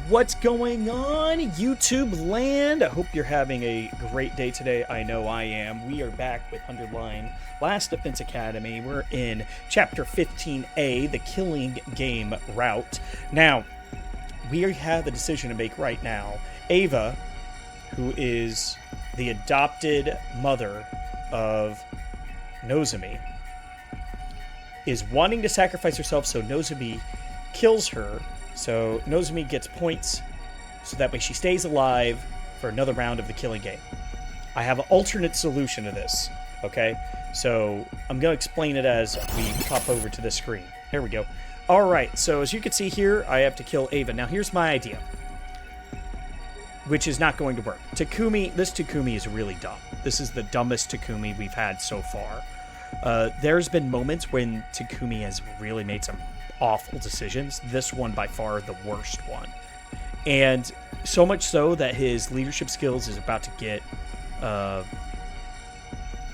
What's going on, YouTube land? I hope you're having a great day today. I know I am. We are back with Underline Last Defense Academy. We're in Chapter 15A, the Killing Game Route. Now, we have a decision to make right now. Ava, who is the adopted mother of Nozomi, is wanting to sacrifice herself so Nozomi kills her. So Nozomi gets points, so that way she stays alive for another round of the killing game. I have an alternate solution to this, okay? So I'm going to explain it as we pop over to the screen. Here we go. All right, so as you can see here, I have to kill Ava. Now here's my idea, which is not going to work. This Takumi is really dumb. This is the dumbest Takumi we've had so far. There's been moments when Takumi has really made some awful decisions. This one by far the worst one, and so much so that his leadership skills is about to get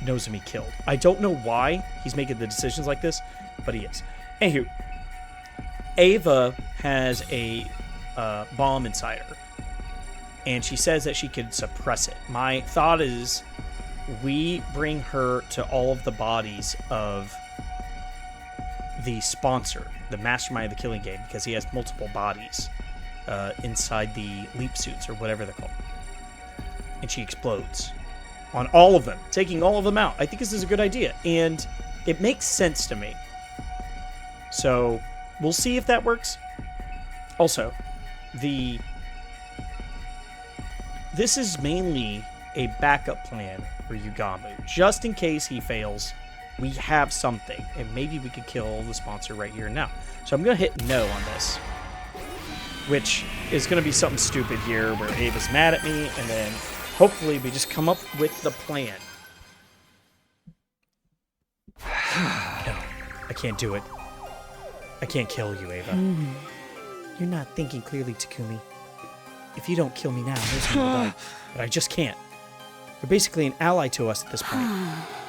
Nozomi killed. I don't know why he's making the decisions like this, but he is. Anywho, Ava has a bomb inside her, and she says that she could suppress it. My thought is we bring her to all of the bodies of the sponsor, the mastermind of the killing game, because he has multiple bodies inside the leap suits or whatever they're called. And she explodes on all of them, taking all of them out. I think this is a good idea, and it makes sense to me. So we'll see if that works. Also, this is mainly a backup plan for Yugamu, just in case he fails. We have something, and maybe we could kill the sponsor right here and now. So I'm going to hit no on this, which is going to be something stupid here where Ava's mad at me, and then hopefully we just come up with the plan. No, I can't do it. I can't kill you, Ava. You're not thinking clearly, Takumi. If you don't kill me now, Nozomi will die. But I just can't. You're basically an ally to us at this point.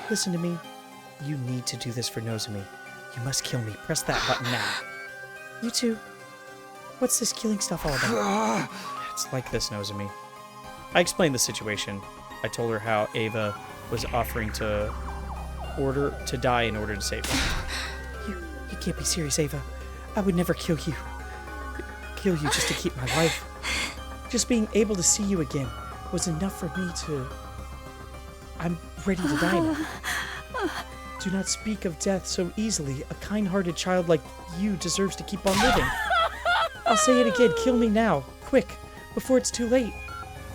Listen to me. You need to do this for Nozomi. You must kill me. Press that button now. You two. What's this killing stuff all about? It's like this, Nozomi. I explained the situation. I told her how Ava was offering to die in order to save her. You can't be serious, Ava. I would never kill you. Kill you just to keep my life. Just being able to see you again was enough for me to... I'm ready to die now. Do not speak of death so easily. A kind-hearted child like you deserves to keep on living. I'll say it again. Kill me now. Quick. Before it's too late.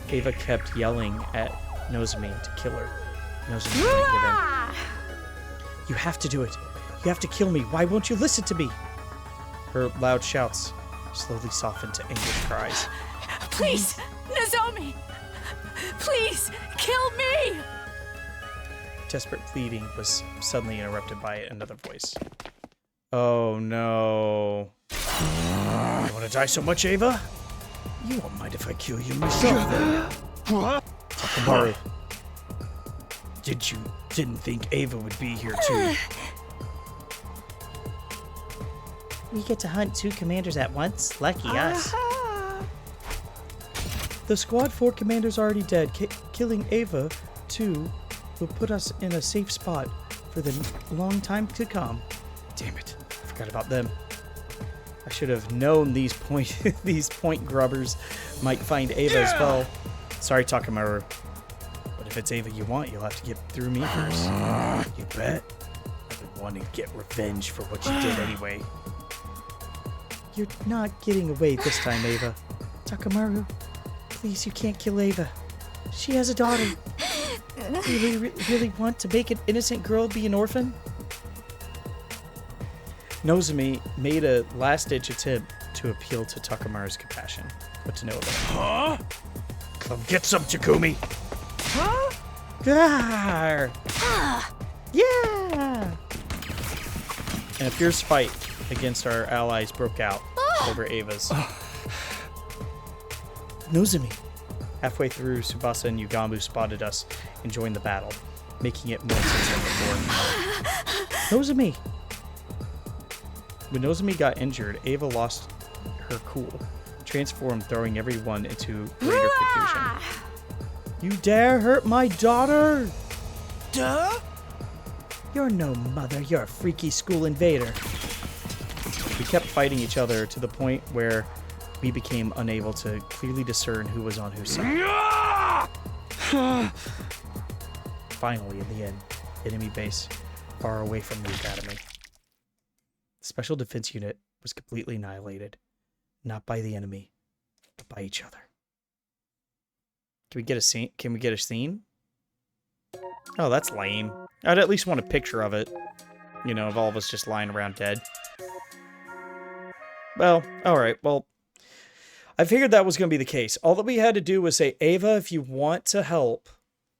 Ava kept yelling at Nozomi to kill her. Nozomi didn't give in. You have to do it. You have to kill me. Why won't you listen to me? Her loud shouts slowly softened to anguished cries. Please, Nozomi! Please, kill me! Desperate pleading was suddenly interrupted by another voice. Oh no. You want to die so much, Ava? You won't mind if I kill you myself, then. Takamaru. Didn't think Ava would be here too. We get to hunt two commanders at once? Lucky us. The Squad 4 commander's already dead. Killing Ava, too, will put us in a safe spot for the long time to come. Damn it. I forgot about them. I should have known these point grubbers might find Ava as well. Sorry, Takamaru. But if it's Ava you want, you'll have to get through me first. You bet. I've been wanting to get revenge for what you did anyway. You're not getting away this time, Ava. Takamaru, please, you can't kill Ava. She has a daughter. You really want to make an innocent girl be an orphan? Nozomi made a last-ditch attempt to appeal to Takamaru's compassion. What to know about it? Huh? Come get some, Takumi! Huh? Yeah! And a fierce fight against our allies broke out over Ava's. Nozomi! Halfway through, Tsubasa and Yugamu spotted us and joined the battle, making it more intense than before. Nozomi! When Nozomi got injured, Ava lost her cool, transformed, throwing everyone into greater confusion. You dare hurt my daughter? Duh? You're no mother, you're a freaky school invader. We kept fighting each other to the point where we became unable to clearly discern who was on whose side. Finally, in the end, enemy base far away from the academy. The Special Defense Unit was completely annihilated. Not by the enemy, but by each other. Can we get a scene? Can we get a scene? Oh, that's lame. I'd at least want a picture of it. You know, of all of us just lying around dead. Well, alright, well, I figured that was going to be the case. All that we had to do was say, Ava, if you want to help,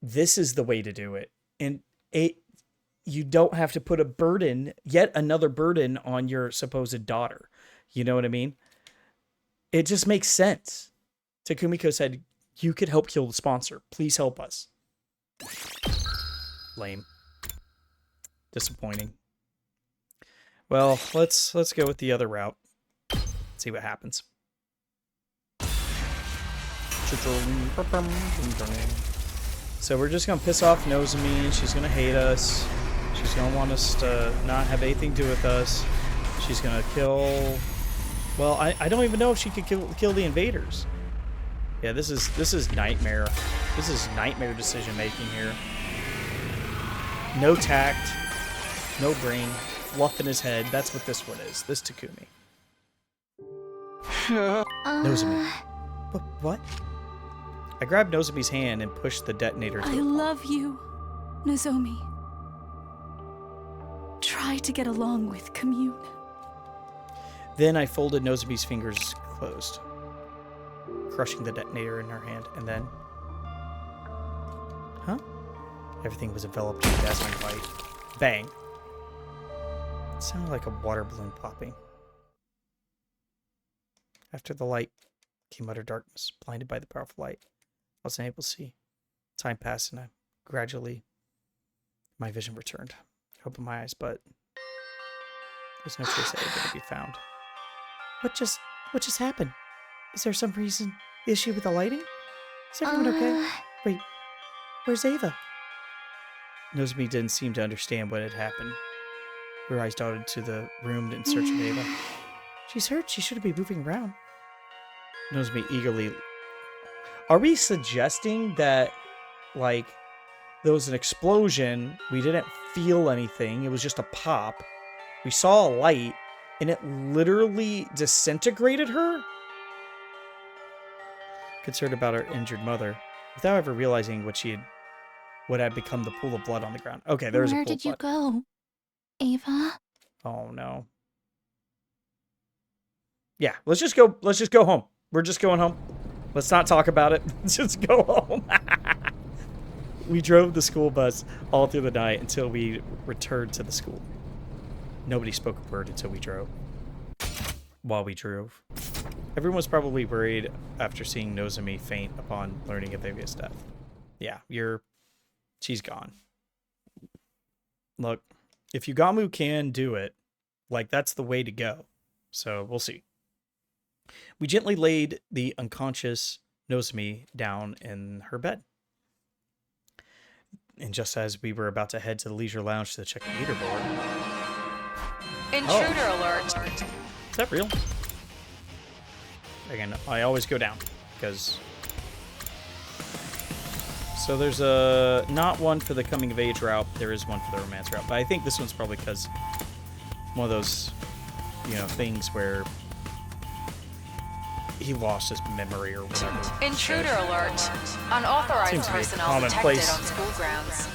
this is the way to do it. And you don't have to put a burden, yet another burden, on your supposed daughter. You know what I mean? It just makes sense. Takumiko said, you could help kill the sponsor. Please help us. Lame. Disappointing. Well, let's go with the other route. See what happens. So we're just gonna piss off Nozomi. She's gonna hate us. She's gonna want us to not have anything to do with us. She's gonna kill. Well, I don't even know if she could kill the invaders. Yeah, this is nightmare. This is nightmare decision making here. No tact, no brain, fluff in his head. That's what this one is. This Takumi. Nozomi. What? I grabbed Nozomi's hand and pushed the detonator to I love you, Nozomi. Try to get along with Commune. Then I folded Nozomi's fingers closed, crushing the detonator in her hand, and then... Huh? Everything was enveloped in dazzling light. Bang. It sounded like a water balloon popping. After the light came utter darkness, blinded by the powerful light. I wasn't able to see. Time passed, and gradually my vision returned. I opened my eyes, but there's no trace of Ava to be found. What just happened? Is there some issue with the lighting? Is everyone okay? Wait, where's Ava? Nozomi didn't seem to understand what had happened. Her eyes darted to the room in search of Ava. She's hurt. She shouldn't be moving around. Nozomi eagerly... Are we suggesting that, like, there was an explosion, we didn't feel anything, it was just a pop, we saw a light, and it literally disintegrated her? Concerned about her injured mother, without ever realizing what had become the pool of blood on the ground. Okay, there's a pool of blood. Where did you go, Ava? Oh no. Yeah, let's just go home. We're just going home. Let's not talk about it. Let's just go home. We drove the school bus all through the night until we returned to the school. Nobody spoke a word until we drove. While we drove. Everyone was probably worried after seeing Nozomi faint upon learning of Ava's death. Yeah, she's gone. Look, if Yugamu can do it, like, that's the way to go. So, we'll see. We gently laid the unconscious Nozomi down in her bed. And just as we were about to head to the leisure lounge to check the leaderboard... Intruder alert! Is that real? Again, I always go down, because... So there's not one for the coming of age route, there is one for the romance route. But I think this one's probably because one of those, things where he lost his memory or whatever. Intruder alert! Unauthorized personnel detected on school grounds.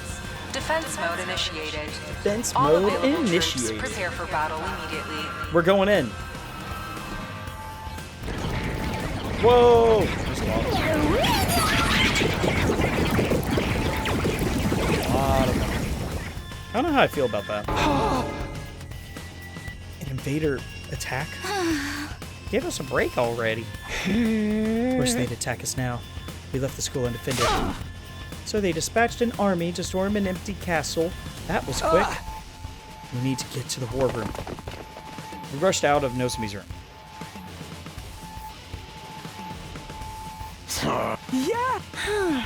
Defense mode initiated. Defense All mode available initiated. Troops prepare for battle immediately. We're going in. Whoa! I don't know how I feel about that. An invader attack? Give us a break already. Of course they'd attack us now. We left the school undefended. So they dispatched an army to storm an empty castle. That was quick. We need to get to the war room. We rushed out of Nozomi's room. Yeah!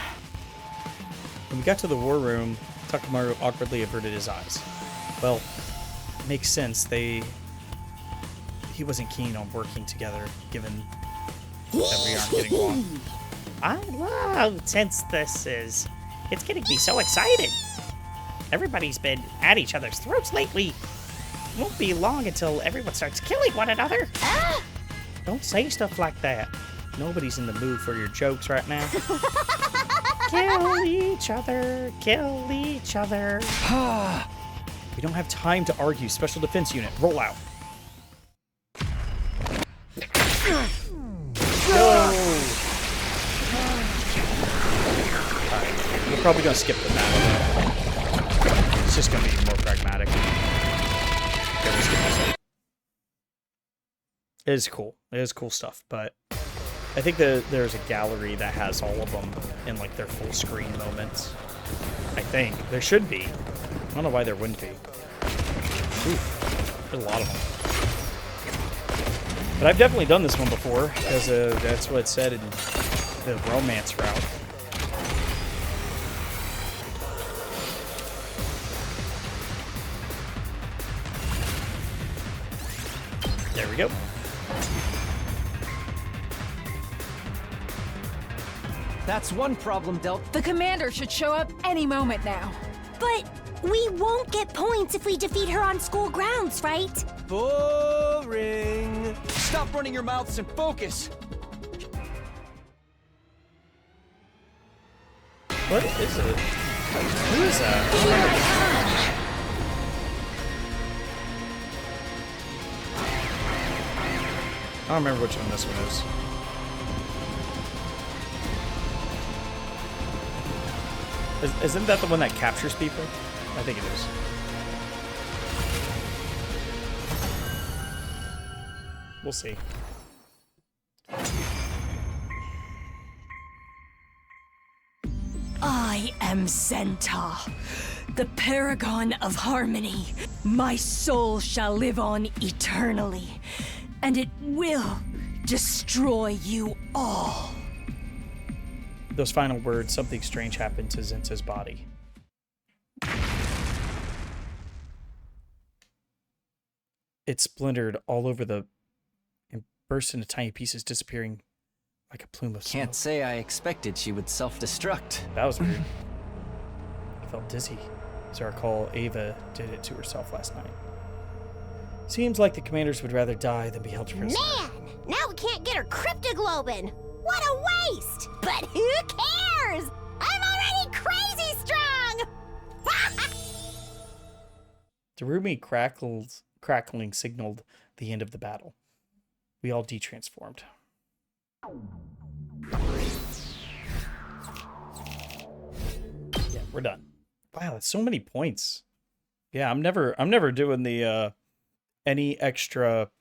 When we got to the war room, Takamaru awkwardly averted his eyes. Well, it makes sense. He wasn't keen on working together, given that we aren't getting along. I love tense this is. It's getting me so excited. Everybody's been at each other's throats lately. Won't be long until everyone starts killing one another. Don't say stuff like that. Nobody's in the mood for your jokes right now. Kill each other. Kill each other. We don't have time to argue. Special defense unit, roll out. Go! Alright, we're probably gonna skip the battle. It's just gonna be more pragmatic. Okay, we'll skip this one. It is cool. It is cool stuff, but I think there's a gallery that has all of them in like their full screen moments. I think. There should be. I don't know why there wouldn't be. Oof, there's a lot of them. But I've definitely done this one before, because that's what it said in the romance route. There we go. That's one problem dealt. The commander should show up any moment now. But we won't get points if we defeat her on school grounds, right? Boring. Stop running your mouths and focus. What is it? Who is that? I don't remember which one this one is. Isn't that the one that captures people? I think it is. We'll see. I am Zenta, the paragon of harmony. My soul shall live on eternally, and it will destroy you all. Those final words, something strange happened to Zenta's body. It splintered all over and burst into tiny pieces, disappearing like a plume of smoke. Can't say I expected she would self-destruct. That was weird. I felt dizzy. As I recall, Ava did it to herself last night. Seems like the commanders would rather die than be held prisoner. Man, now we can't get her cryptoglobin. What a waste! But who cares? I'm already crazy strong! Darumi crackling signaled the end of the battle. We all detransformed. Yeah, we're done. Wow, that's so many points. Yeah, I'm never doing the any extra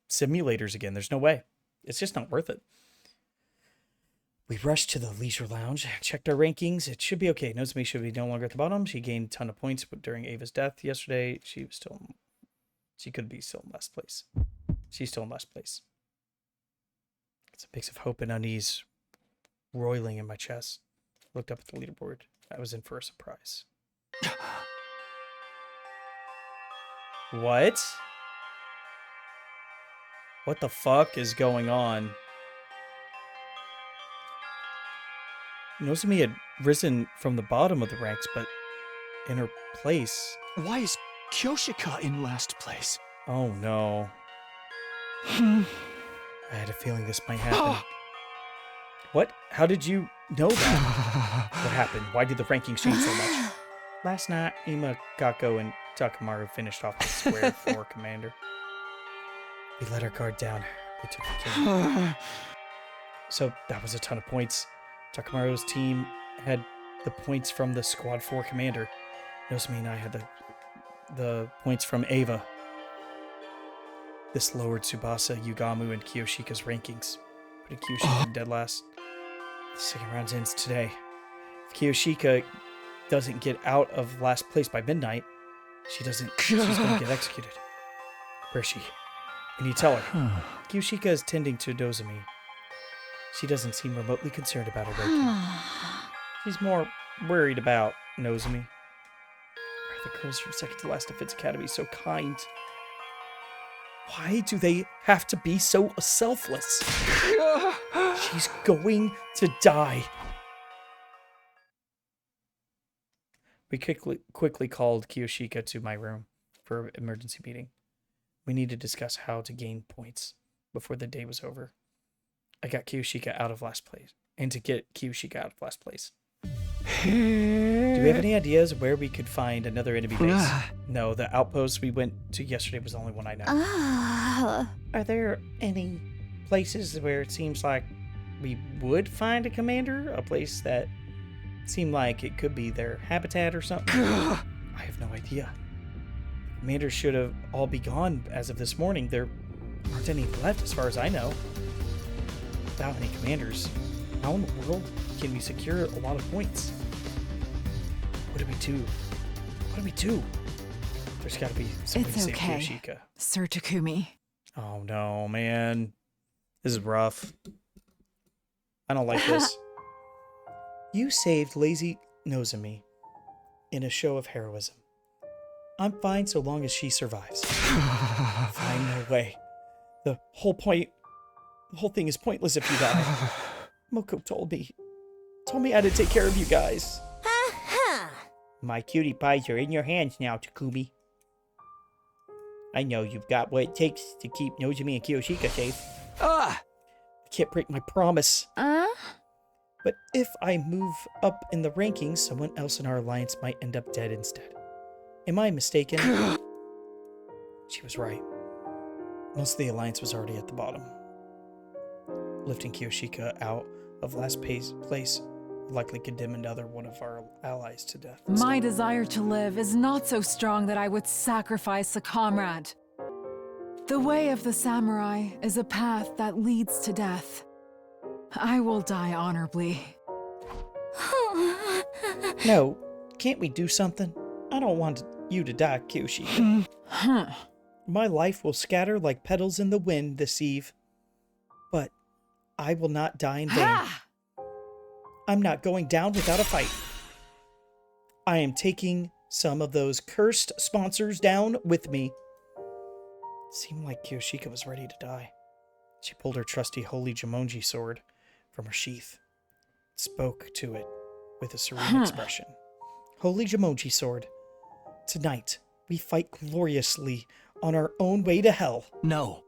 simulators again. There's no way. It's just not worth it. We rushed to the leisure lounge, checked our rankings. It should be okay. Nozomi should be no longer at the bottom. She gained a ton of points, but during Ava's death yesterday, she could be still in last place. She's still in last place. It's a mix of hope and unease roiling in my chest. Looked up at the leaderboard. I was in for a surprise. What? What the fuck is going on? Nozomi had risen from the bottom of the ranks, but in her place... Why is Kyoshika in last place? Oh no. I had a feeling this might happen. What? How did you know that? What happened? Why did the rankings change so much? Last night, Ima, Gakko, and Takamaru finished off the square 4 commander. We let our guard down. We took the kill. So that was a ton of points. Takamaru's team had the points from the squad 4 commander. Nozomi and I had the points from Ava. This lowered Tsubasa, Yugamu, and Kiyoshika's rankings, putting Kiyoshika in dead last. The second round ends today. If Kiyoshika doesn't get out of last place by midnight, she's going to get executed. Where is she? Can you tell her? Kiyoshika is tending to Nozomi. She doesn't seem remotely concerned about her weight. She's more worried about Nozomi. Are the girls from second to last Defense Academy so kind? Why do they have to be so selfless? She's going to die. We quickly called Kiyoshika to my room for an emergency meeting. We need to discuss how to gain points before the day was over. I got Kiyoshika out of last place. And to get Kiyoshika out of last place. Do we have any ideas where we could find another enemy base? No, the outpost we went to yesterday was the only one I know. Are there any places where it seems like we would find a commander? A place that seemed like it could be their habitat or something? I have no idea. Commanders should have all be gone as of this morning. There aren't any left as far as I know. Without any commanders, how in the world can we secure a lot of points? What do we do? What do we do? There's got to be somebody to save Kiyoshika. Sir Takumi. Oh no, man. This is rough. I don't like this. You saved lazy Nozomi in a show of heroism. I'm fine so long as she survives. Fine, no way. The whole thing is pointless if you die. Moko told me I had to take care of you guys. My cutie pies are in your hands now, Takumi. I know you've got what it takes to keep Nozomi and Kiyoshika safe. I can't break my promise. But if I move up in the rankings, someone else in our alliance might end up dead instead. Am I mistaken? She was right. Most of the alliance was already at the bottom. Lifting Kiyoshika out of last place would likely condemn another one of our allies to death. My desire to live is not so strong that I would sacrifice a comrade. The way of the samurai is a path that leads to death. I will die honorably. No, can't we do something? I don't want you to die, Kiyoshika. My life will scatter like petals in the wind this eve. But I will not die in vain. I'm not going down without a fight. I am taking some of those cursed sponsors down with me. It seemed like Kiyoshika was ready to die. She pulled her trusty Holy Jumonji sword from her sheath, spoke to it with a serene expression. Holy Jumonji sword, tonight we fight gloriously on our own way to hell. No.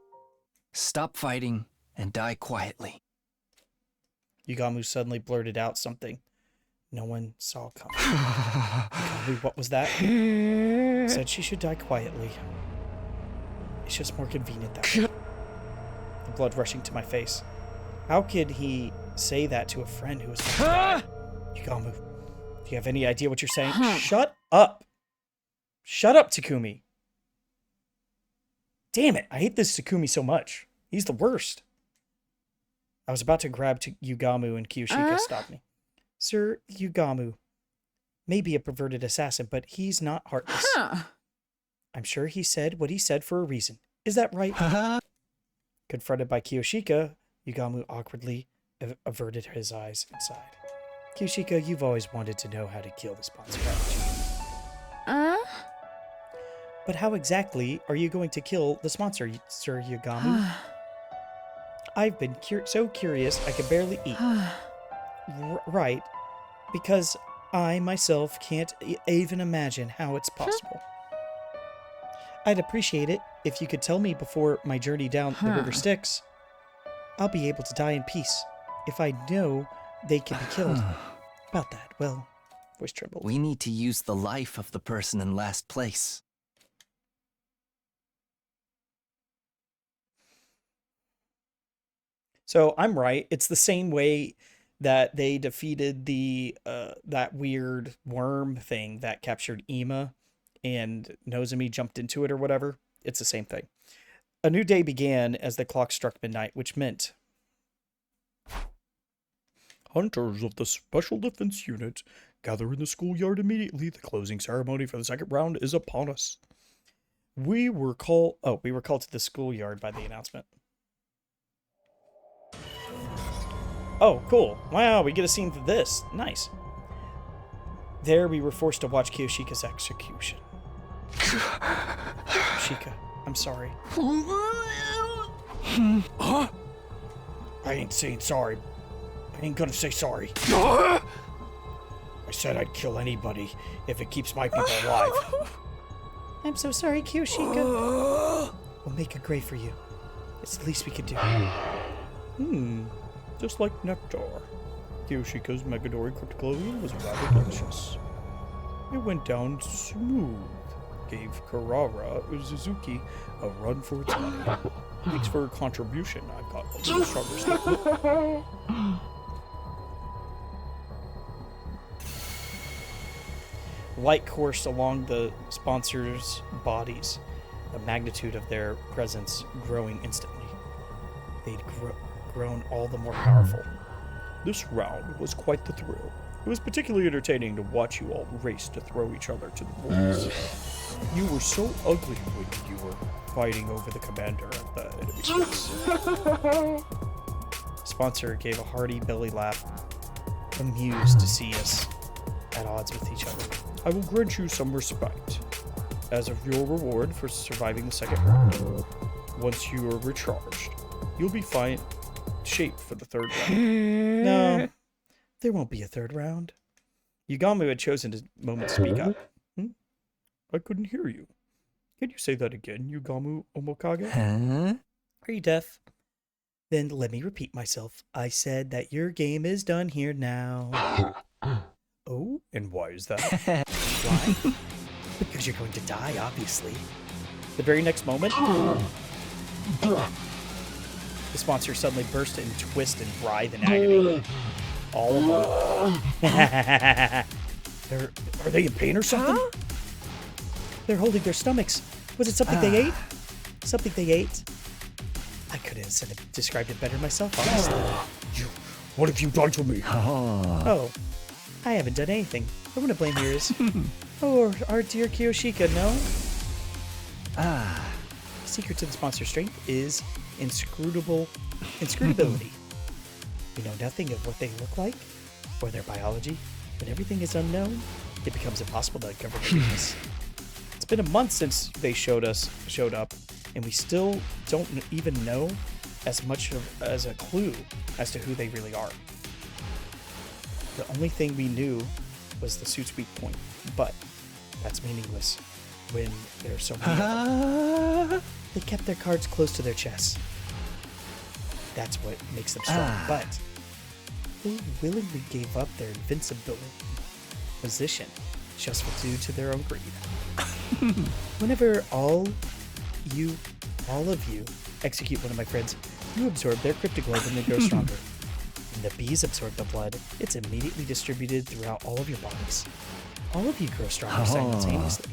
Stop fighting and die quietly. Yugamu suddenly blurted out something no one saw coming. Yugamu, what was that? Said she should die quietly. It's just more convenient that way. The blood rushing to my face. How could he say that to a friend who was about to die? Yugamu, do you have any idea what you're saying? Shut up! Shut up, Takumi! Damn it, I hate this Takumi so much. He's the worst. I was about to grab Yugamu and Kiyoshika stopped me. Sir Yugamu may be a perverted assassin, but he's not heartless. I'm sure he said what he said for a reason. Is that right? Confronted by Kiyoshika, Yugamu awkwardly averted his eyes and sighed. Kiyoshika, you've always wanted to know how to kill the sponsor, haven't you? But how exactly are you going to kill the sponsor, Sir Yugamu? I've been so curious I could barely eat. Right, because I myself can't even imagine how it's possible. I'd appreciate it if you could tell me before my journey down the river Styx. I'll be able to die in peace if I know they can be killed. About that, well, voice trembled. We need to use the life of the person in last place. So I'm right. It's the same way that they defeated the that weird worm thing that captured Ima and Nozomi jumped into it or whatever. It's the same thing. A new day began as the clock struck midnight, which meant hunters of the Special Defense Unit gather in the schoolyard immediately. The closing ceremony for the second round is upon us. We were called to the schoolyard by the announcement. Oh, cool. Wow, we get a scene for this. Nice. There, we were forced to watch Kiyoshika's execution. Shika, I'm sorry. Huh? I ain't saying sorry. I ain't gonna say sorry. I said I'd kill anybody if it keeps my people alive. I'm so sorry, Kiyoshika. We'll make a grave for you. It's the least we could do. Just like nectar. Kiyoshika's Megadori Cryptoglovian was rather delicious. It went down smooth. Gave Karara Uzuzuki a run for its money. Thanks for her contribution. I've got a little stronger stuff. Light coursed along the sponsors' bodies, the magnitude of their presence growing instantly. They'd grown all the more powerful. This round was quite the thrill. It was particularly entertaining to watch you all race to throw each other to the wolves. You were so ugly when you were fighting over the commander of the enemy base. Sponsor gave a hearty belly laugh, amused to see us at odds with each other. I will grant you some respect as of your reward for surviving the second round. Once you are recharged, you'll be fine shape for the third round. No, there won't be a third round. Yugamu had chosen a moment to speak up. I couldn't hear you. Can you say that again, Yugamu Omokage? Huh? Are you deaf? Then let me repeat myself. I said that your game is done here now. Oh, and why is that? Why? Because you're going to die, obviously. The very next moment, the sponsor suddenly burst into twist and writhe in agony. All of them. Are they in pain or something? Huh? They're holding their stomachs. Was it something they ate? Something they ate? I could have described it better myself, honestly. What have you done to me? Oh, I haven't done anything. The one to blame here is... oh, our dear Kiyoshika, no? The secret to the sponsor's strength is inscrutability. We know nothing of what they look like, or their biology. When everything is unknown, it becomes impossible to uncover their weakness. It's been a month since they showed up, and we still don't even know as much as a clue as to who they really are. The only thing we knew was the suit's weak point, but that's meaningless when there are so many of them. They kept their cards close to their chests. That's what makes them strong, but they willingly gave up their invincible position just due to their own greed. Whenever all of you execute one of my friends, you absorb their cryptoglobin and grow stronger. When the bees absorb the blood, it's immediately distributed throughout all of your bodies. All of you grow stronger simultaneously.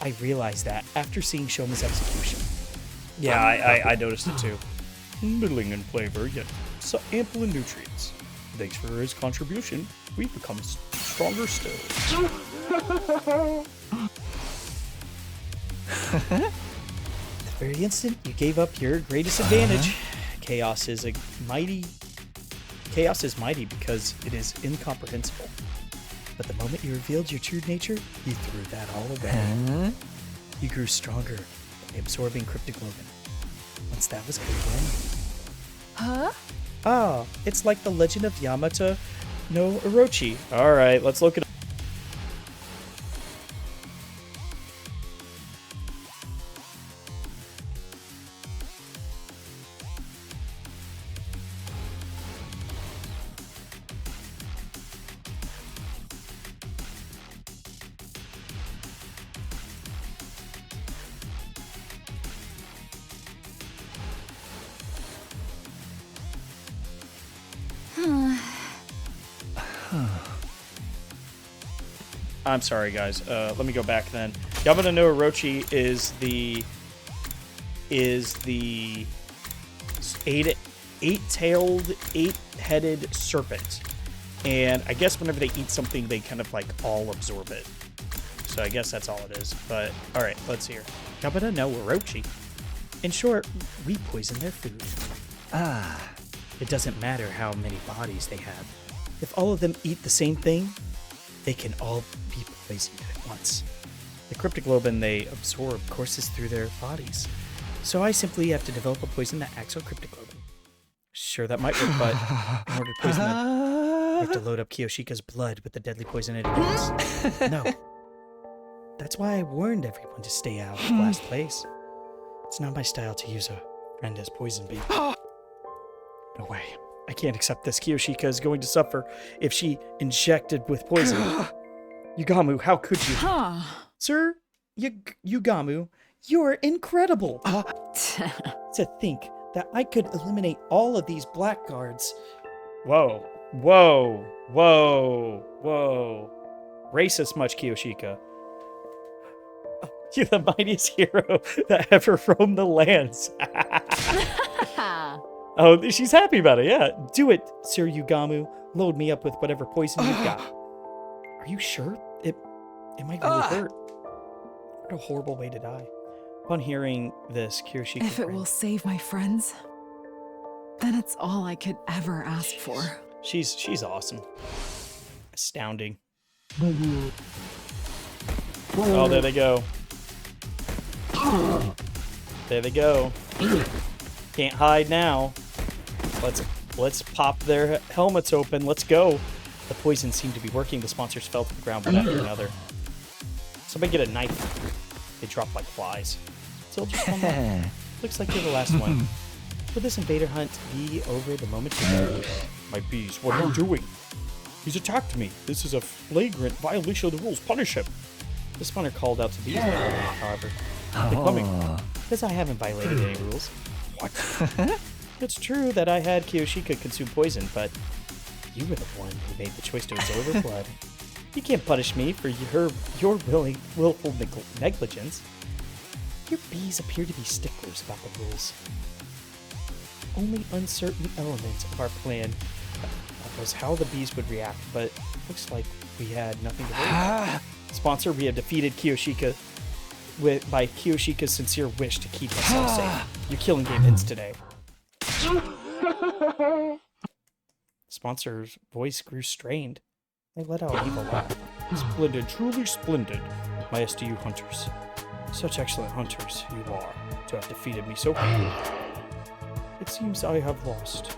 I realized that after seeing Shoma's execution. Yeah, I noticed it too. Middling in flavor, yet so ample in nutrients. Thanks for his contribution, we've become stronger still. The very instant you gave up your greatest advantage, chaos is mighty because it is incomprehensible. But the moment you revealed your true nature, you threw that all away. You grew stronger by absorbing cryptoglobin. Once that was clear, Ah, it's like the legend of Yamata no Orochi. Alright, let's look it up. I'm sorry, guys. Let me go back then. Yamata no Orochi is the eight-tailed, eight-headed serpent. And I guess whenever they eat something, they kind of like all absorb it. So I guess that's all it is. But all right, let's hear. Yamata no Orochi. In short, we poison their food. It doesn't matter how many bodies they have. If all of them eat the same thing, they can all be poisoned at once. The cryptoglobin they absorb courses through their bodies. So I simply have to develop a poison that acts on cryptoglobin. Sure, that might work, but in order to poison them, I have to load up Kiyoshika's blood with the deadly poison it emits. No. That's why I warned everyone to stay out of last place. It's not my style to use a friend as poison bait. No way. I can't accept this. Kiyoshika is going to suffer if she injected with poison. Yugamu, how could you? Sir, Yugamu, you're incredible. To think that I could eliminate all of these blackguards. Whoa, whoa, whoa, whoa. Racist much, Kiyoshika. You're the mightiest hero that ever roamed the lands. Oh, she's happy about it, yeah. Do it, Sir Yugamu. Load me up with whatever poison you've got. Are you sure? It might really hurt. What a horrible way to die. Upon hearing this, Kiyoshika... If it will save my friends, then it's all I could ever ask for. She's awesome. Astounding. Oh, there they go. There they go. Can't hide now. Let's pop their helmets open. Let's go. The poison seemed to be working. The sponsors fell to the ground one after another. Somebody get a knife. They drop like flies. Still just one more. Looks like you're the last one. Will this invader hunt be over the moment you know? My bees, what are you doing? He's attacked me. This is a flagrant violation of the rules. Punish him. The spawner called out to bees, however. They're coming. Because I haven't violated any rules. What? It's true that I had Kiyoshika consume poison, but you were the one who made the choice to absorb her blood. You can't punish me for your willful negligence. Your bees appear to be sticklers about the rules. Only uncertain element of our plan was how the bees would react, but looks like we had nothing to worry about. Sponsor, we have defeated Kiyoshika by Kiyoshika's sincere wish to keep us all safe. Your killing game ends today. Sponsor's voice grew strained. They let out an evil laugh. Splendid, truly splendid, my SDU hunters. Such excellent hunters you are, to have defeated me so quickly. It seems I have lost.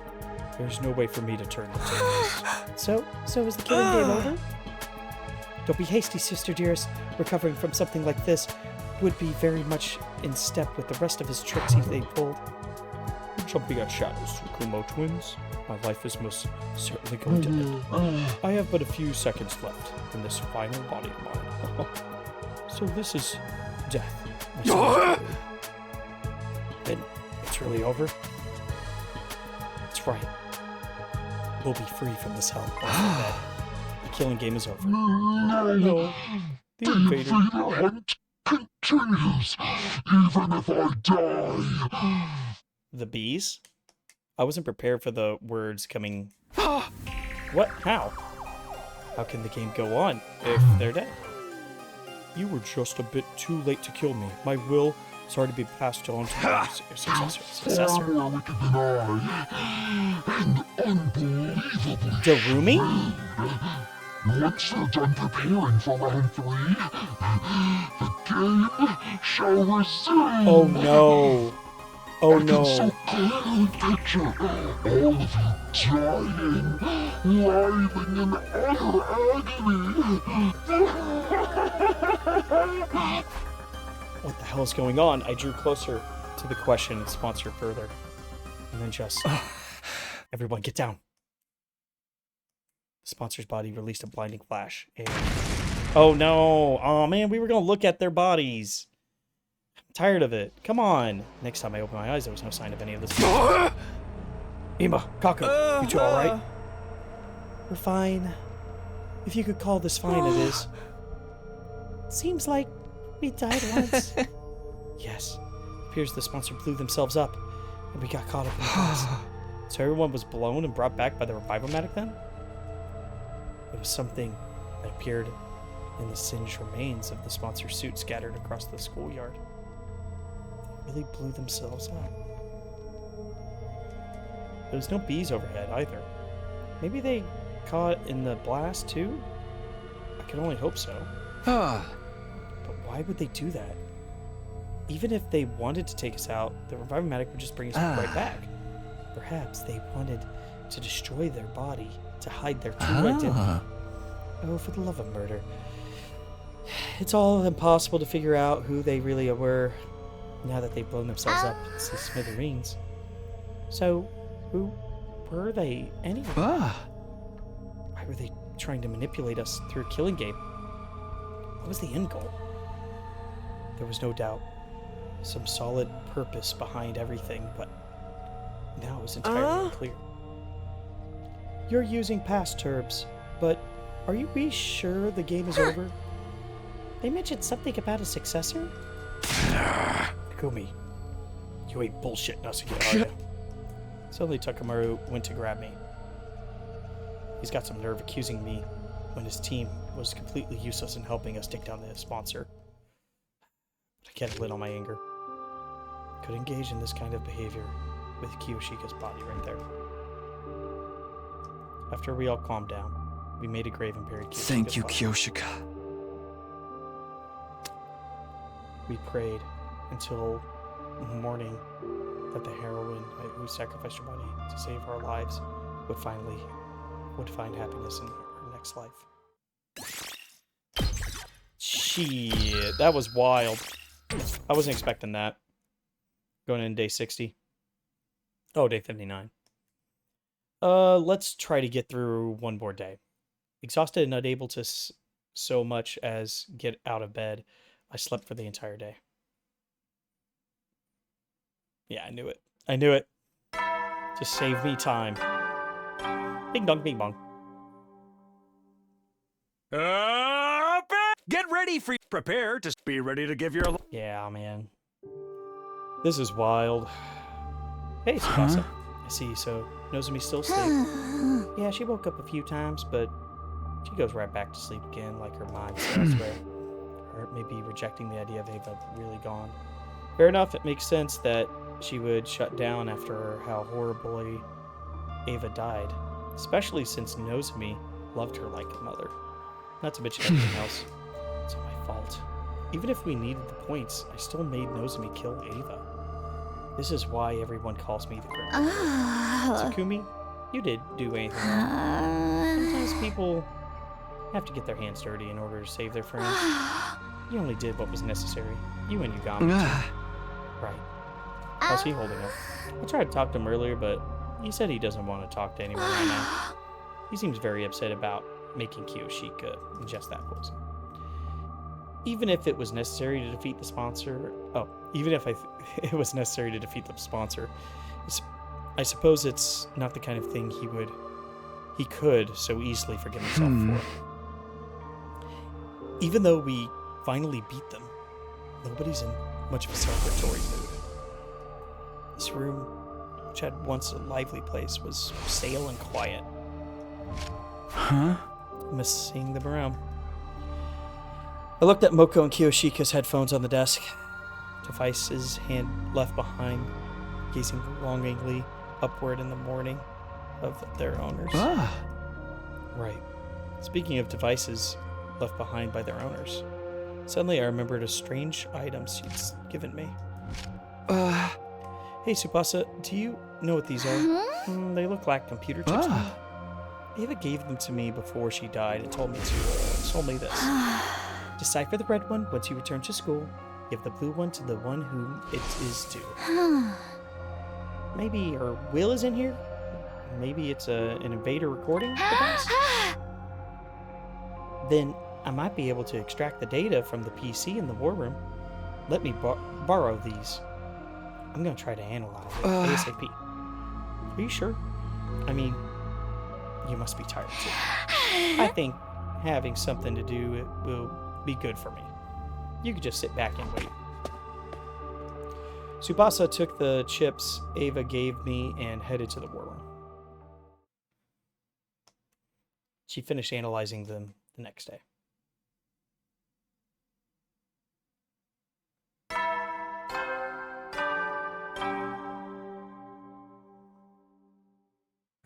There's no way for me to turn the tables. So is the killing game over? Don't be hasty, sister dearest. Recovering from something like this would be very much in step with the rest of his tricks they pulled. Jumping at shadows, Kumo twins. My life is most certainly going to end. I have but a few seconds left in this final body of mine. So this is death. Then it's really over? That's right. We'll be free from this hell. The killing game is over. No. The invader hunt continues, even if I die. The bees? I wasn't prepared for the words coming. What? How? How can the game go on if they're dead? You were just a bit too late to kill me. My will is already been passed on to my successor. Darumi? Once you're done preparing for round 3, the game shall resume. Oh no. Oh no. I can so clearly picture all of you dying, writhing in utter agony. What the hell is going on? I drew closer to the question and sponsored further. And then just... Everyone get down. The sponsor's body released a blinding flash. And... Oh no. Oh man, we were going to look at their bodies. I'm tired of it. Come on. Next time I opened my eyes, there was no sign of any of this. Ima, Kako, you two alright? We're fine. If you could call this fine, it is. Seems like we died once. Yes. It appears the sponsor blew themselves up, and we got caught up in the past. So everyone was blown and brought back by the revivomatic then? It was something that appeared in the singed remains of the sponsor's suit scattered across the schoolyard. They really blew themselves up. There's no bees overhead either. Maybe they caught in the blast too? I can only hope so. Ah. But why would they do that? Even if they wanted to take us out, the revive-matic would just bring us right back. Perhaps they wanted to destroy their body to hide their true identity. Oh, for the love of murder. It's all impossible to figure out who they really were now that they've blown themselves up to smithereens. So, who were they anyway? Why were they trying to manipulate us through a killing game? What was the end goal? There was no doubt some solid purpose behind everything, but now it was entirely unclear. You're using past terms, but are you really sure the game is over? They mentioned something about a successor? Takumi, you ain't bullshitting us again, are you? Suddenly Takamaru went to grab me. He's got some nerve accusing me when his team was completely useless in helping us take down the sponsor. I can't lit on my anger. Could engage in this kind of behavior with Kiyoshika's body right there. After we all calmed down, we made a grave and buried Kiyoshika's Thank you, body. Kiyoshika. We prayed until morning that the heroine who sacrificed her body to save our lives would find happiness in her next life. Shit, that was wild. I wasn't expecting that. Going into day 60. Oh, day 59. Let's try to get through one more day. Exhausted and unable to so much as get out of bed, I slept for the entire day. Yeah, I knew it. I knew it. Just save me time. Bing dong, bing bong. Get ready for prepare to be ready to give your. Yeah, man. This is wild. Hey, Tsubasa. I see, so Nozomi's still asleep. Yeah, she woke up a few times, but she goes right back to sleep again, like her mind's elsewhere. Or maybe rejecting the idea of Ava really gone. Fair enough, it makes sense that she would shut down after how horribly Ava died. Especially since Nozomi loved her like a mother. Not to mention everything else. It's my fault. Even if we needed the points, I still made Nozomi kill Ava. This is why everyone calls me the criminal. Takumi, you did do anything wrong. Sometimes people have to get their hands dirty in order to save their friends. You only did what was necessary. You and Yugami. Right. How's he holding up? I tried to talk to him earlier, but he said he doesn't want to talk to anyone right now. He seems very upset about making Kiyoshika ingest that poison. Even if it was necessary to defeat the sponsor... Oh, even if it was necessary to defeat the sponsor, I suppose it's not the kind of thing he could so easily forgive himself for. Even though we finally beat them, nobody's in much of a celebratory mood. This room, which had once a lively place, was stale and quiet. I miss seeing them around. I looked at Moko and Kiyoshika's headphones on the desk. Device's hand left behind, gazing longingly upward in the morning of their owners. Right. Speaking of devices left behind by their owners, suddenly I remembered a strange item she'd given me. Hey, Tsubasa, do you know what these are? They look like computer chips. Ava gave them to me before she died and told me this. Decipher the red one once you return to school. Give the blue one to the one whom it is due. Maybe her will is in here? Maybe it's an invader recording device? Then I might be able to extract the data from the PC in the war room. Let me borrow these. I'm going to try to analyze it ASAP. Are you sure? I mean, you must be tired too. I think having something to do it will be good for me. You could just sit back and wait. Tsubasa took the chips Ava gave me and headed to the war room. She finished analyzing them the next day.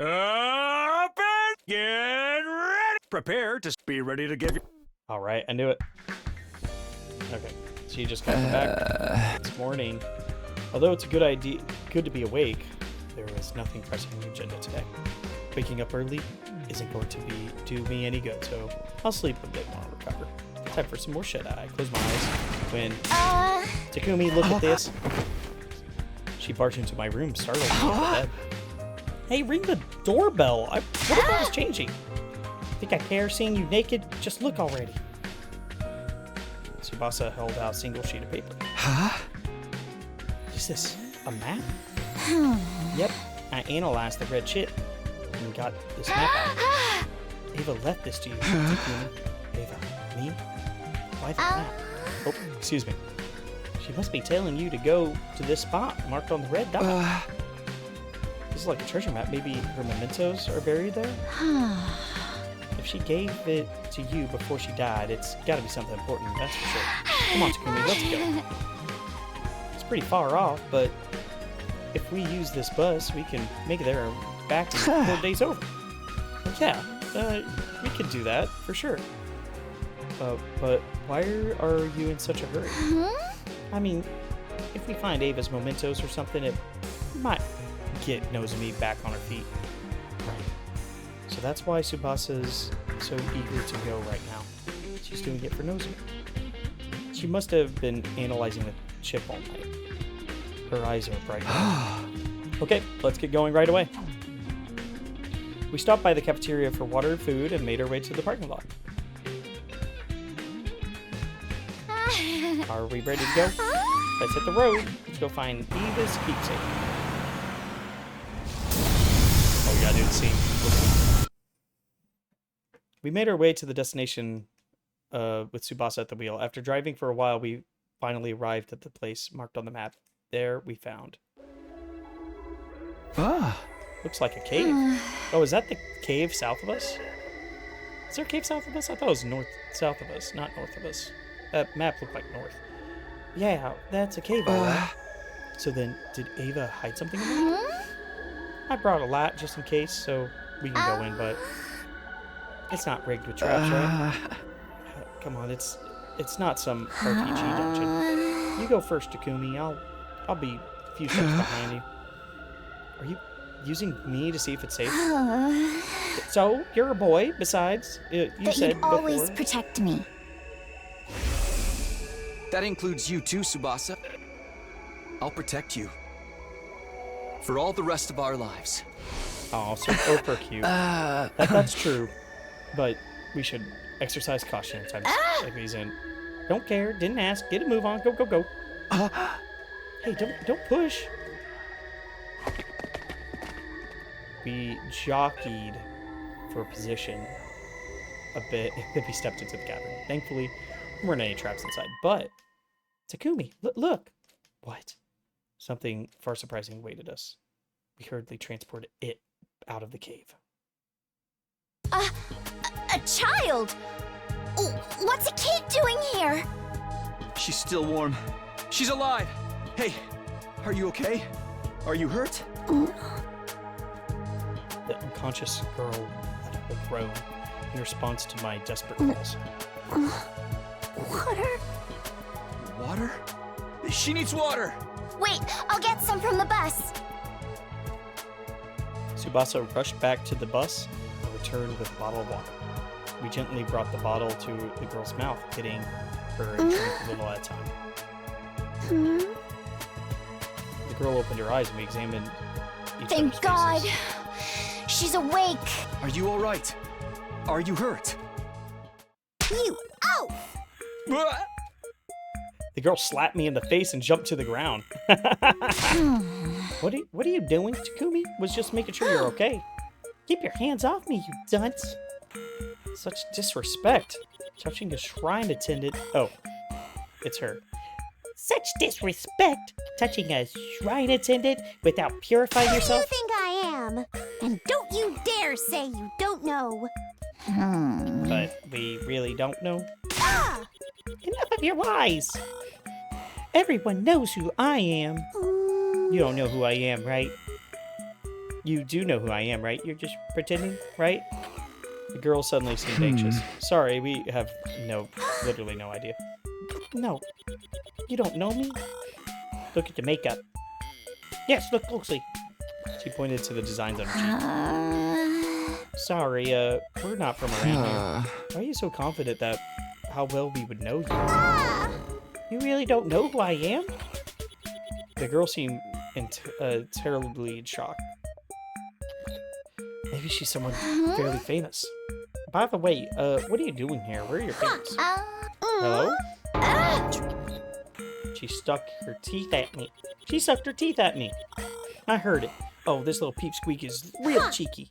Up and get ready. Prepare to be ready to give you. All right, I knew it. Okay, so you just got back this morning. Although it's a good idea, good to be awake, there was nothing pressing on the agenda today. Waking up early isn't going to do me any good, so I'll sleep a bit more and recover. Time for some more shut-eye. Close my eyes when Takumi, look at this. She barged into my room, startled me out of bed. Hey, ring the doorbell. What if I was changing? Think I care seeing you naked? Just look already. Tsubasa held out a single sheet of paper. Huh? Is this a map? Yep, I analyzed the red chip and got this map out. Ava left this to you. Takumi. Ava, me? Why the map? Oh, excuse me. She must be telling you to go to this spot marked on the red dot. This is like a treasure map. Maybe her mementos are buried there? If she gave it to you before she died, it's gotta be something important, that's for sure. Come on, Takumi, let's go. It's pretty far off, but if we use this bus, we can make it there and back in 4 days over. Yeah, we could do that, for sure. But why are you in such a hurry? I mean, if we find Ava's mementos or something, it might get Nozomi back on her feet. Right. So that's why Tsubasa's so eager to go right now. She's doing it for Nozomi. She must have been analyzing the chip all night. Her eyes are bright. Okay, let's get going right away. We stopped by the cafeteria for water and food and made our way to the parking lot. Are we ready to go? Let's hit the road. Let's go find Eva's keepsake. Oh, we gotta do the scene. We made our way to the destination with Tsubasa at the wheel. After driving for a while, we finally arrived at the place marked on the map. There we found. Looks like a cave. Oh, is that the cave south of us? Is there a cave south of us? I thought it was south of us, not north of us. That map looked like north. Yeah, that's a cave, all right. So then, did Ava hide something in there? I brought a light just in case, so we can go in, but it's not rigged with traps, right? Come on, it's not some RPG dungeon. You go first, Takumi. I'll be a few steps behind you. Are you using me to see if it's safe? So you're a boy. Besides, you said you'd always protect me. That includes you too, Tsubasa. I'll protect you. For all the rest of our lives. Oh, so super cute. That's true. But we should exercise caution in times like these. And don't care, didn't ask, get a move on, go, go, go. Hey, don't push. We jockeyed for position a bit, and then we stepped into the cavern. Thankfully, there weren't any traps inside. But Takumi, look. What? Something far surprising awaited us. We hurriedly transported it out of the cave. A child? What's a kid doing here? She's still warm. She's alive. Hey, are you okay? Are you hurt? The unconscious girl let out a groan in response to my desperate calls. Water? Water? She needs water! Wait, I'll get some from the bus. Tsubasa rushed back to the bus and returned with a bottle of water. We gently brought the bottle to the girl's mouth, hitting her and drank a little at a time. The girl opened her eyes and we examined each other's Thank God. faces. She's awake. Are you all right? Are you hurt? You. Oh! The girl slapped me in the face and jumped to the ground. What are you doing, Takumi? Was just making sure you're okay. Keep your hands off me, you dunce. Such disrespect. Touching a shrine attendant. Oh, it's her. Such disrespect. Touching a shrine attendant without purifying yourself. Who do you think I am? And don't you dare say you don't know. But we really don't know. Ah! Enough of your lies. Everyone knows who I am. You don't know who I am, right? You do know who I am, right? You're just pretending, right? The girl suddenly seemed anxious. Sorry, we have literally no idea. No, you don't know me? Look at the makeup. Yes, look closely. She pointed to the designs on her cheek. Sorry, we're not from around here. Why are you so confident that how well we would know you? You really don't know who I am? The girl seemed terribly in shock. Maybe she's someone fairly famous. By the way, what are you doing here? Where are your parents? Hello? She stuck her teeth at me. She sucked her teeth at me. I heard it. Oh, this little peepsqueak is real cheeky.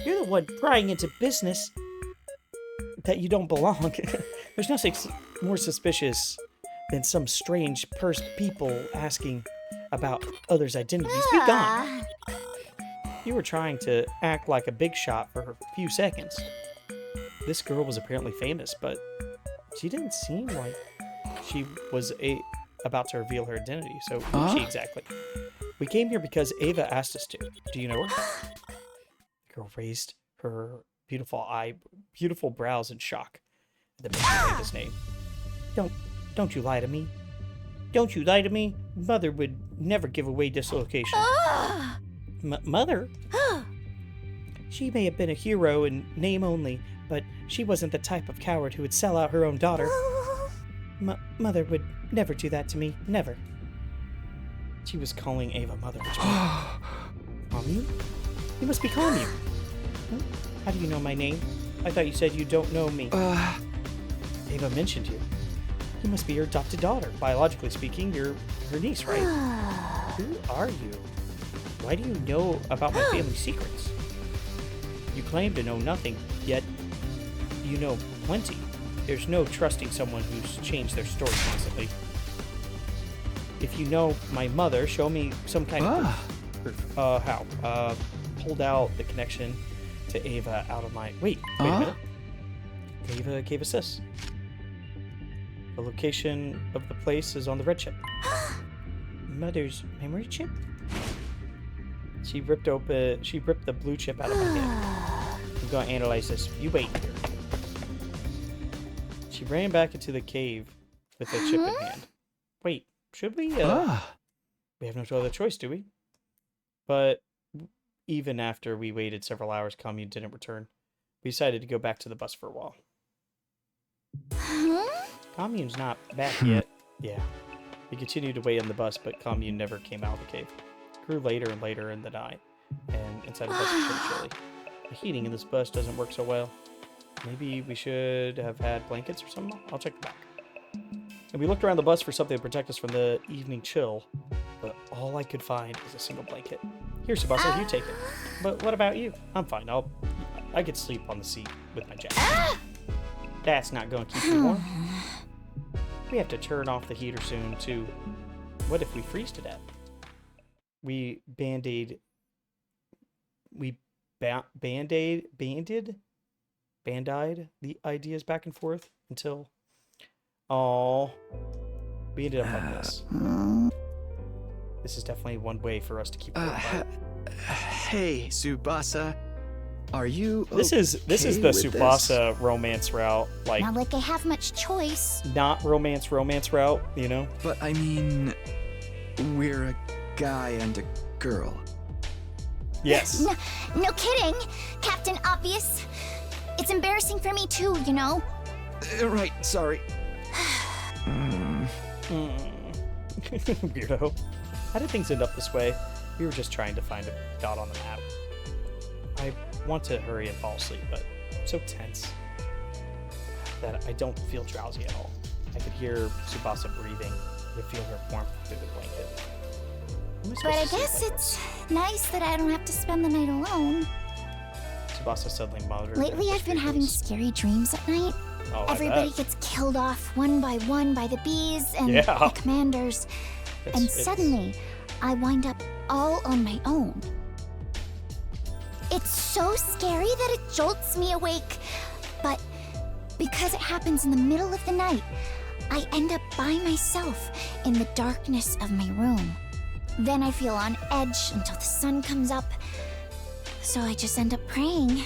You're the one prying into business that you don't belong. There's nothing more suspicious than some strange people asking about others' identities. Be gone. You were trying to act like a big shot for a few seconds. This girl was apparently famous, but she didn't seem like she was about to reveal her identity. So who is she exactly? We came here because Ava asked us to. Do you know her? The girl raised her beautiful brows in shock at the mention of Ava's name. Don't you lie to me. Don't you lie to me. Mother would never give away this location. Mother? She may have been a hero in name only, but she wasn't the type of coward who would sell out her own daughter. Mother would never do that to me. Never. She was calling Ava mother. Commune? You must be Commune. Huh? How do you know my name? I thought you said you don't know me. Ava mentioned you. You must be her adopted daughter. Biologically speaking, you're her niece, right? Who are you? Why do you know about my family's secrets? You claim to know nothing, yet you know plenty. There's no trusting someone who's changed their story constantly. If you know my mother, show me some kind of proof. How? Pulled out the connection to Ava out of my... Wait a minute. Ava gave us this. The location of the place is on the red chip. Mother's memory chip? She ripped the blue chip out of my hand. I'm going to analyze this. You wait here. She ran back into the cave with the chip in hand. Wait, should we? We have no other choice, do we? But even after we waited several hours, Commune didn't return. We decided to go back to the bus for a while. Commune's not back yet. Yeah. We continued to wait on the bus, but Commune never came out of the cave. It grew later and later in the night, and inside the bus was pretty chilly. The heating in this bus doesn't work so well. Maybe we should have had blankets or something? I'll check the back. And we looked around the bus for something to protect us from the evening chill, but all I could find was a single blanket. Here, Tsubasa, you take it. But what about you? I'm fine. I could sleep on the seat with my jacket. That's not going to keep you warm. We have to turn off the heater soon, too. What if we freeze to death? We banded the ideas back and forth until... we ended up like this. This is definitely one way for us to keep going. Hey, Tsubasa. Are you This is the Tsubasa romance route. Not like I have much choice. Not romance route, you know? But I mean, we're a guy and a girl. Yes. No kidding, Captain Obvious. It's embarrassing for me too, you know? Right, sorry. Weirdo. How did things end up this way? We were just trying to find a dot on the map. I want to hurry and fall asleep, but I'm so tense that I don't feel drowsy at all. I could hear Tsubasa breathing. I could feel her warmth through the blanket. But I guess it's nice that I don't have to spend the night alone. Tsubasa suddenly muttered. Lately I've been having scary dreams at night. Oh, everybody gets killed off one by one by the bees and the commanders. Suddenly, I wind up all on my own. It's so scary that it jolts me awake. But because it happens in the middle of the night, I end up by myself in the darkness of my room. Then I feel on edge until the sun comes up, So I just end up praying.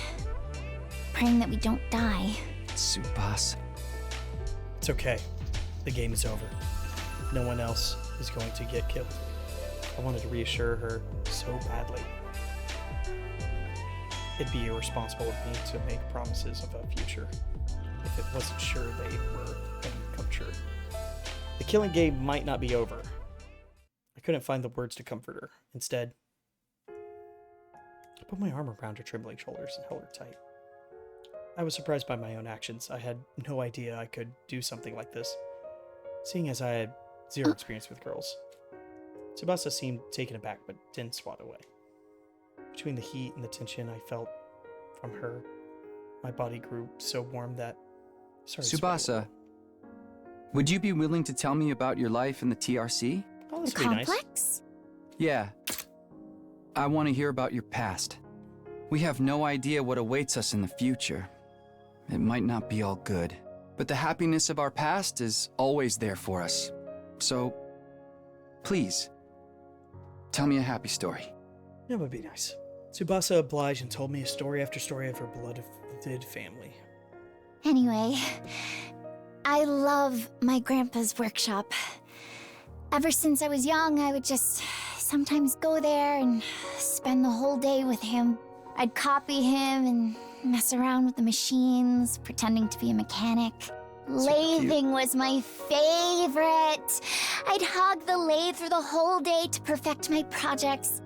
Praying that we don't die. Tsubasa. It's okay. The game is over. No one else is going to get killed. I wanted to reassure her so badly. It'd be irresponsible of me to make promises of a future if it wasn't sure they were going to come true. The killing game might not be over. I couldn't find the words to comfort her. Instead, I put my arm around her trembling shoulders and held her tight. I was surprised by my own actions. I had no idea I could do something like this, seeing as I had zero experience with girls. Tsubasa seemed taken aback, but didn't swat away. Between the heat and the tension I felt from her, my body grew so warm that I started Tsubasa, would you be willing to tell me about your life in the TRC? Oh, this The would be complex? nice. Yeah. I want to hear about your past. We have no idea what awaits us in the future. It might not be all good, but the happiness of our past is always there for us. So, please, tell me a happy story. That would be nice. Tsubasa obliged and told me story after story of her beloved family. Anyway, I love my grandpa's workshop. Ever since I was young, I would just sometimes go there and spend the whole day with him. I'd copy him and mess around with the machines, pretending to be a mechanic. Lathing was my favorite. I'd hog the lathe for the whole day to perfect my projects.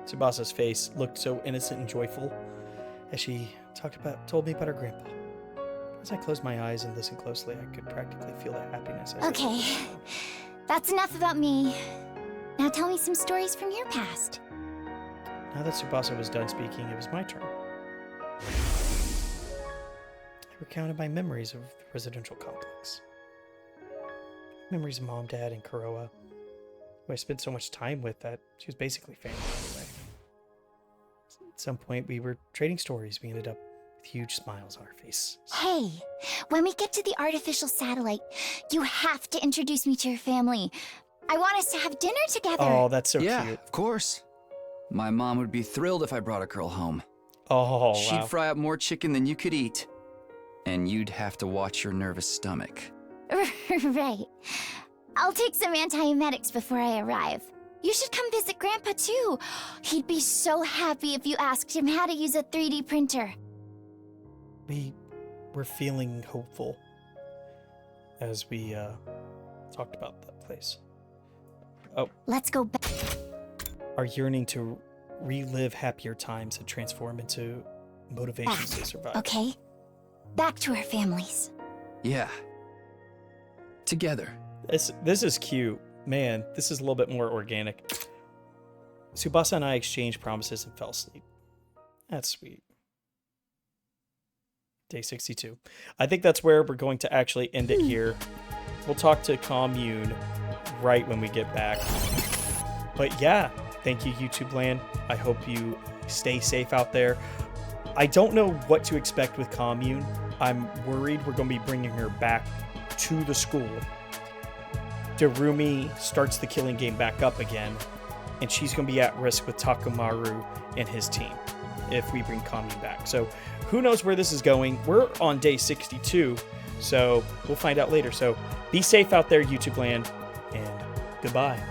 Tsubasa's face looked so innocent and joyful as she told me about her grandpa. As I closed my eyes and listened closely, I could practically feel the happiness. Okay, that's enough about me. Now tell me some stories from your past. Now that Tsubasa was done speaking, it was my turn. I recounted my memories of the residential complex. Memories of Mom, Dad, and Kuroa, who I spent so much time with that she was basically family anyway. At some point, we were trading stories. We ended up with huge smiles on our face. Hey, when we get to the artificial satellite, you have to introduce me to your family. I want us to have dinner together. Oh, that's so yeah, cute. Of course. My mom would be thrilled if I brought a girl home. Oh, She'd wow. fry up more chicken than you could eat. And you'd have to watch your nervous stomach. Right. I'll take some antiemetics before I arrive. You should come visit Grandpa too. He'd be so happy if you asked him how to use a 3D printer. We were feeling hopeful as we talked about that place. Oh. Let's go back. Our yearning to relive happier times had transformed into motivations to survive. Okay? Back to our families. Yeah. Together. This is cute. Man, this is a little bit more organic. Tsubasa and I exchanged promises and fell asleep. That's sweet. Day 62. I think that's where we're going to actually end it here. We'll talk to Commune right when we get back. But yeah, thank you, YouTube land. I hope you stay safe out there. I don't know what to expect with Commune. I'm worried we're going to be bringing her back to the school. Darumi starts the killing game back up again, and she's going to be at risk with Takumaru and his team if we bring Commune back. So who knows where this is going? We're on day 62, so we'll find out later. So be safe out there, YouTube land, and goodbye.